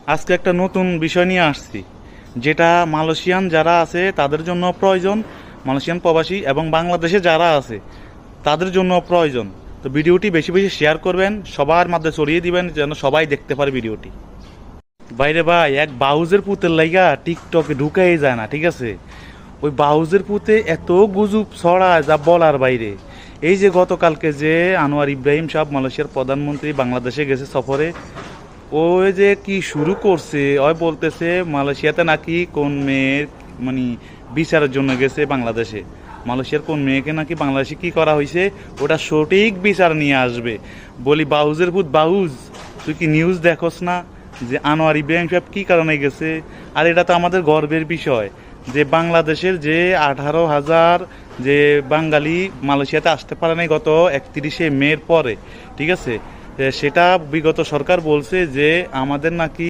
আজকে একটা নতুন বিষয় নিয়ে আসছি, যেটা মালয়েশিয়ান যারা আছে তাদের জন্য প্রয়োজন, মালয়েশিয়ান প্রবাসী এবং বাংলাদেশে যারা আছে তাদের জন্য প্রয়োজন। তো ভিডিওটি বেশি বেশি শেয়ার করবেন, সবার মধ্যে ছড়িয়ে দিবেন যেন সবাই দেখতে পারে ভিডিওটি। বাইরে ভাই, এক বাউজের পুতের লাইগা টিকটকে ঢুকাই যায় না, ঠিক আছে? ওই বাউজের পুতে এত গুজব ছড়ায় যা বলার বাইরে। এই যে গতকালকে যে আনোয়ার ইব্রাহিম সাহেব মালয়েশিয়ার প্রধানমন্ত্রী বাংলাদেশে গেছে সফরে, ওই যে কি শুরু করছে, ওই বলতেছে মালয়েশিয়াতে নাকি কোন মেয়ের মানে বিচারের জন্য গেছে বাংলাদেশে, মালয়েশিয়ার কোন মেয়েকে নাকি বাংলাদেশে কি করা হয়েছে ওটা সঠিক বিচার নিয়ে আসবে। বলি বাউজের ভূত বাউজ, তুই কি নিউজ দেখোস না যে আনোয়ার ইব্রাহিম সাহেব কী কারণে গেছে? আর এটা তো আমাদের গর্বের বিষয় যে বাংলাদেশের যে 18,000 যে বাঙালি মালয়েশিয়াতে আসতে পারে নাই গত 31শে মের পরে, ঠিক আছে? সেটা বিগত সরকার বলছে যে আমাদের নাকি